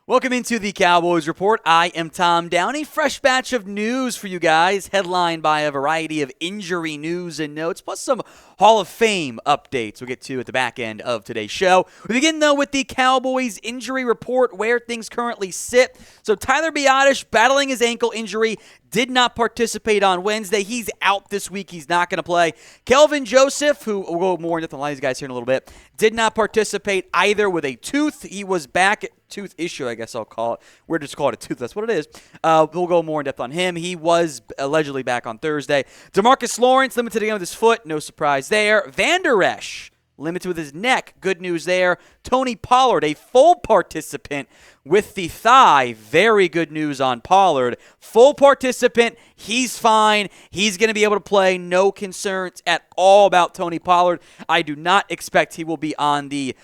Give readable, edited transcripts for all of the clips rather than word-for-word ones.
Welcome into the Cowboys Report. I am Tom Downey. Fresh batch of news for you guys, headlined by a variety of injury news and notes, plus some Hall of Fame updates we'll get to at the back end of today's show. We begin, though, with the Cowboys Injury Report, where things currently sit. So Tyler Biadasz, battling his ankle injury, did not participate on Wednesday. He's out this week. He's not going to play. Kelvin Joseph, who we'll go more into a lot of these guys here in a little bit, did not participate either with a tooth. He was back at tooth issue, I guess I'll call it. We're just calling it a tooth. That's what it is. We'll go more in depth on him. He was allegedly back on Thursday. DeMarcus Lawrence, limited again with his foot. No surprise there. Vander Esch, limited with his neck. Good news there. Tony Pollard, a full participant with the thigh. Very good news on Pollard. Full participant. He's fine. He's going to be able to play. No concerns at all about Tony Pollard. I do not expect he will be on the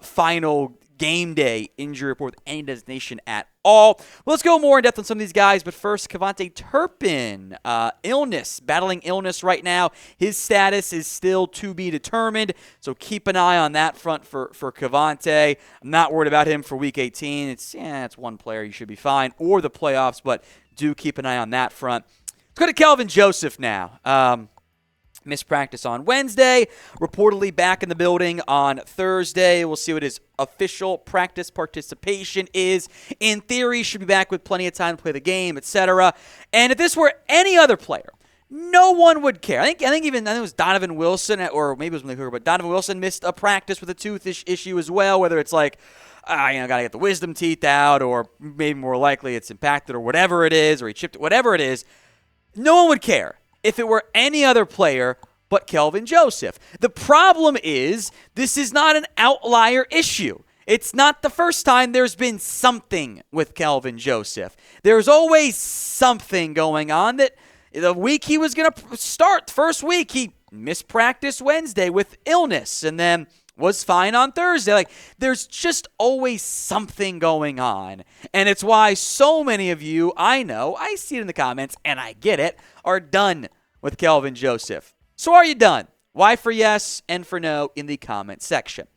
final game day injury report with any designation at all. Well, let's go more in depth on some of these guys, but first, Kavontae Turpin, battling illness right now. His status is still to be determined, so keep an eye on that front for Kavontae. I'm not worried about him for Week 18. It's one player. You should be fine, or the playoffs, but do keep an eye on that front. Let's go to Kelvin Joseph now. Missed practice on Wednesday, reportedly back in the building on Thursday. We'll see what his official practice participation is. In theory, should be back with plenty of time to play the game, etc. And if this were any other player, no one would care. I think it was Donovan Wilson, or maybe it was Malik Hooker, but Donovan Wilson missed a practice with a tooth issue as well, whether it's like, got to get the wisdom teeth out, or maybe more likely it's impacted, or whatever it is, or he chipped it, whatever it is. No one would care if it were any other player but Kelvin Joseph. The problem is, this is not an outlier issue. It's not the first time there's been something with Kelvin Joseph. There's always something going on. That the week he was going to start, first week, he missed practice Wednesday with illness and then was fine on Thursday. Like, there's just always something going on. And it's why so many of you, I know, I see it in the comments, and I get it, are done with Kelvin Joseph. So are you done? Y for yes and for no in the comment section.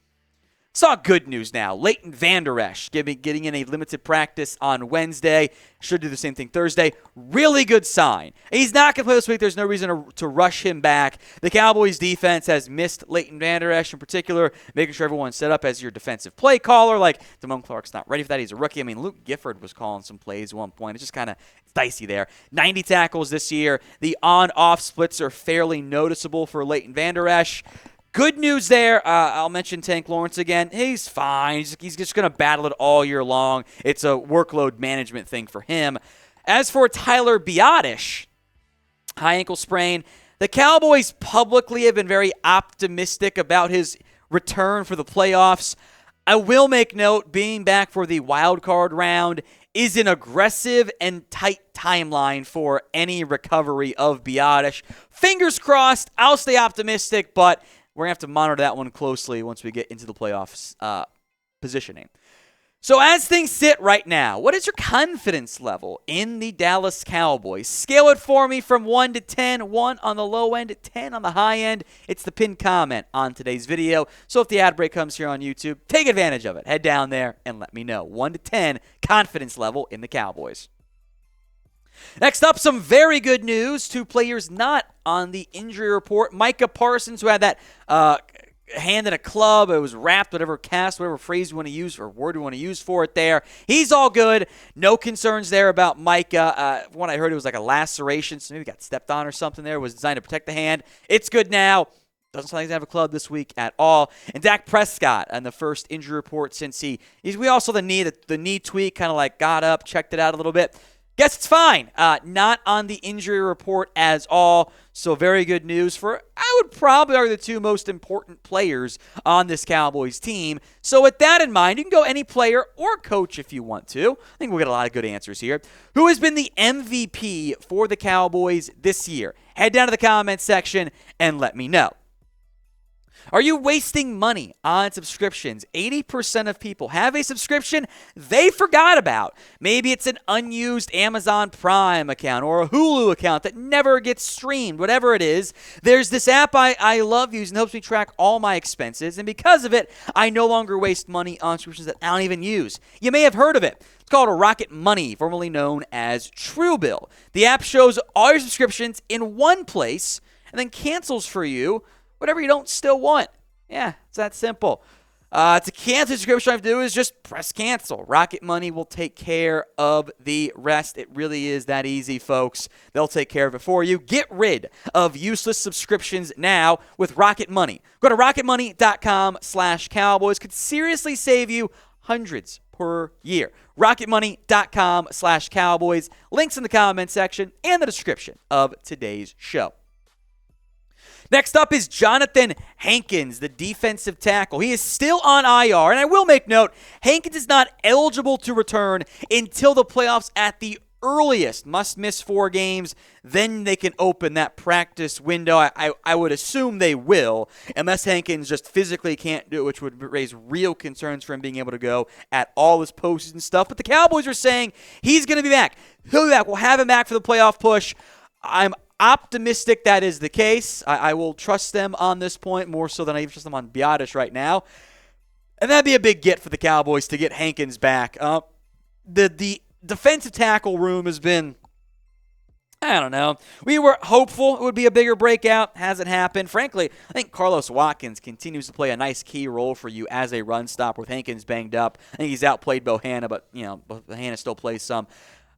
Saw good news now. Leighton Vander Esch getting in a limited practice on Wednesday. Should do the same thing Thursday. Really good sign. He's not going to play this week. There's no reason to rush him back. The Cowboys defense has missed Leighton Vander Esch in particular, making sure everyone's set up as your defensive play caller. Like, Damone Clark's not ready for that. He's a rookie. I mean, Luke Gifford was calling some plays at one point. It's just kind of dicey there. 90 tackles this year. The on-off splits are fairly noticeable for Leighton Vander Esch. Good news there. I'll mention Tank Lawrence again. He's fine. He's just going to battle it all year long. It's a workload management thing for him. As for Tyler Biadasz, high ankle sprain, the Cowboys publicly have been very optimistic about his return for the playoffs. I will make note, being back for the wild card round is an aggressive and tight timeline for any recovery of Biadasz. Fingers crossed. I'll stay optimistic, but we're going to have to monitor that one closely once we get into the playoffs positioning. So as things sit right now, what is your confidence level in the Dallas Cowboys? Scale it for me from 1 to 10. 1 on the low end, 10 on the high end. It's the pinned comment on today's video. So if the ad break comes here on YouTube, take advantage of it. Head down there and let me know. 1 to 10 confidence level in the Cowboys. Next up, some very good news. 2 players not on the injury report. Micah Parsons, who had that hand in a club. It was wrapped, whatever cast, whatever phrase you want to use or word you want to use for it there. He's all good. No concerns there about Micah. When I heard it was like a laceration, so maybe he got stepped on or something there. It was designed to protect the hand. It's good now. Doesn't sound like he's going to have a club this week at all. And Dak Prescott on the first injury report since we also the knee tweak, kind of like got up, checked it out a little bit. Guess it's fine. Not on the injury report as all. So very good news for, I would probably argue, the 2 most important players on this Cowboys team. So with that in mind, you can go any player or coach if you want to. I think we'll get a lot of good answers here. Who has been the MVP for the Cowboys this year? Head down to the comments section and let me know. Are you wasting money on subscriptions? 80% of people have a subscription they forgot about. Maybe it's an unused Amazon Prime account or a Hulu account that never gets streamed. Whatever it is, there's this app I love using that helps me track all my expenses, and because of it, I no longer waste money on subscriptions that I don't even use. You may have heard of it. It's called Rocket Money, formerly known as Truebill. The app shows all your subscriptions in one place and then cancels for you whatever you don't still want. Yeah, it's that simple. To cancel the subscription, all you have to do is just press cancel. Rocket Money will take care of the rest. It really is that easy, folks. They'll take care of it for you. Get rid of useless subscriptions now with Rocket Money. Go to rocketmoney.com/Cowboys. Could seriously save you hundreds per year. rocketmoney.com/Cowboys. Links in the comment section and the description of today's show. Next up is Jonathan Hankins, the defensive tackle. He is still on IR, and I will make note, Hankins is not eligible to return until the playoffs at the earliest. Must miss 4 games, then they can open that practice window. I would assume they will, unless Hankins just physically can't do it, which would raise real concerns for him being able to go at all his postseason stuff. But the Cowboys are saying he's going to be back. He'll be back. We'll have him back for the playoff push. I'm optimistic that is the case. I will trust them on this point more so than I even trust them on Biadasz right now. And that'd be a big get for the Cowboys to get Hankins back. The defensive tackle room has been, I don't know. We were hopeful it would be a bigger breakout. Hasn't happened. Frankly, I think Carlos Watkins continues to play a nice key role for you as a run stopper with Hankins banged up. I think he's outplayed Bohanna, but Bohanna still plays some.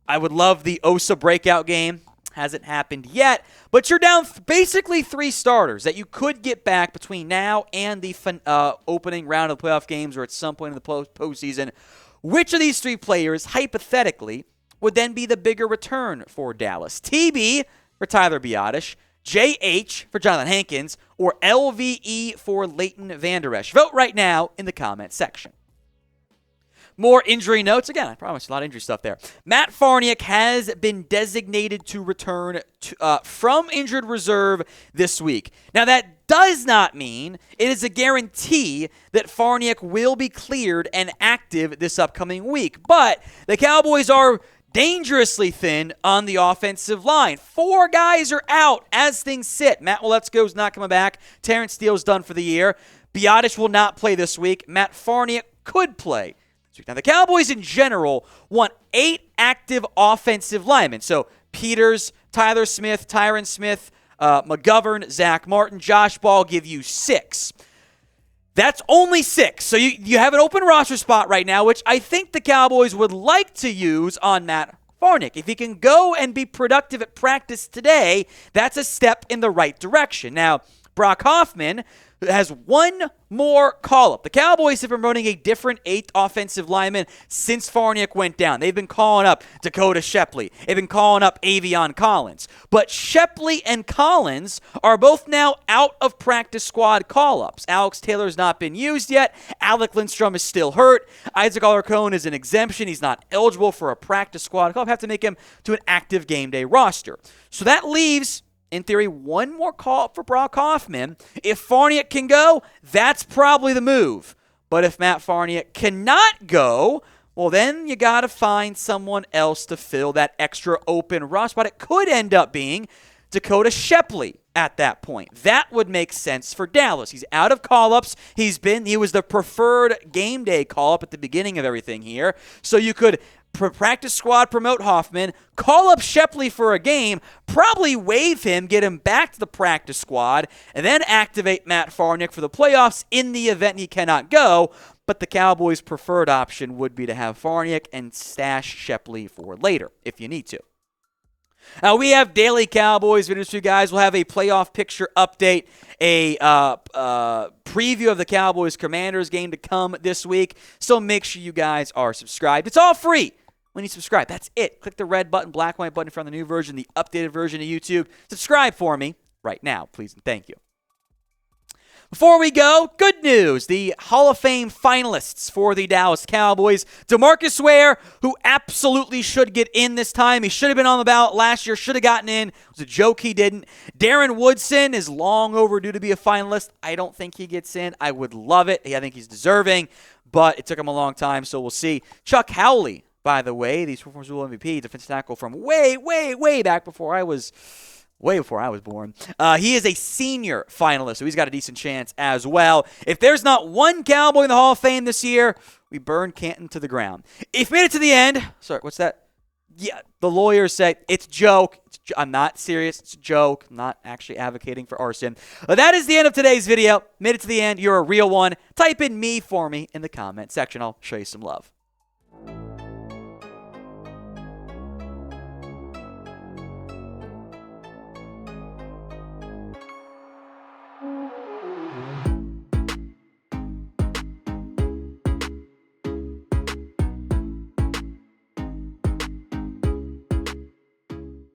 I would love the Osa breakout game. Hasn't happened yet, but you're down basically 3 starters that you could get back between now and the opening round of the playoff games or at some point in the postseason. Which of these 3 players, hypothetically, would then be the bigger return for Dallas? TB for Tyler Biadasz, JH for Jonathan Hankins, or LVE for Leighton Vander Esch? Vote right now in the comment section. More injury notes. Again, I promise a lot of injury stuff there. Matt Farniok has been designated to return from injured reserve this week. Now, that does not mean it is a guarantee that Farniok will be cleared and active this upcoming week. But the Cowboys are dangerously thin on the offensive line. 4 guys are out as things sit. Matt Waletzko's not coming back. Terrence Steele's done for the year. Biadasz will not play this week. Matt Farniok could play. Now, the Cowboys in general want 8 active offensive linemen. So, Peters, Tyler Smith, Tyron Smith, McGovern, Zach Martin, Josh Ball give you 6. That's only 6. So, you have an open roster spot right now, which I think the Cowboys would like to use on Matt Farniok. If he can go and be productive at practice today, that's a step in the right direction. Now, Brock Hoffman has 1 more call-up. The Cowboys have been running a different 8th offensive lineman since Farniok went down. They've been calling up Dakota Shepley. They've been calling up Avion Collins. But Shepley and Collins are both now out of practice squad call-ups. Alex Taylor's not been used yet. Alec Lindstrom is still hurt. Isaac Alarcon is an exemption. He's not eligible for a practice squad call-up. Have to make him to an active game day roster. So that leaves, in theory, 1 more call for Brock Hoffman. If Farniok can go, that's probably the move. But if Matt Farniok cannot go, well, then you got to find someone else to fill that extra open roster. But it could end up being Dakota Shepley at that point. That would make sense for Dallas. He's out of call-ups. He was the preferred game day call-up at the beginning of everything here. So you could practice squad promote Hoffman, call up Shepley for a game, probably waive him, get him back to the practice squad, and then activate Matt Farniok for the playoffs in the event he cannot go. But the Cowboys' preferred option would be to have Farniok and stash Shepley for later if you need to. Now, we have daily Cowboys videos for you guys. We'll have a playoff picture update, a preview of the Cowboys-Commanders game to come this week. So make sure you guys are subscribed. It's all free when you subscribe. That's it. Click the red button, black and white button in front of the new version, the updated version of YouTube. Subscribe for me right now, please, and thank you. Before we go, good news. The Hall of Fame finalists for the Dallas Cowboys. DeMarcus Ware, who absolutely should get in this time. He should have been on the ballot last year, should have gotten in. It was a joke he didn't. Darren Woodson is long overdue to be a finalist. I don't think he gets in. I would love it. I think he's deserving, but it took him a long time, so we'll see. Chuck Howley, by the way, the Super Bowl MVP, defensive tackle from way back before I was born. He is a senior finalist, so he's got a decent chance as well. If there's not one Cowboy in the Hall of Fame this year, we burn Canton to the ground. If you made it to the end, sorry, what's that? Yeah, the lawyers say it's a joke. I'm not serious. It's a joke. I'm not actually advocating for arson. But that is the end of today's video. Made it to the end. You're a real one. Type in me for me in the comment section. I'll show you some love.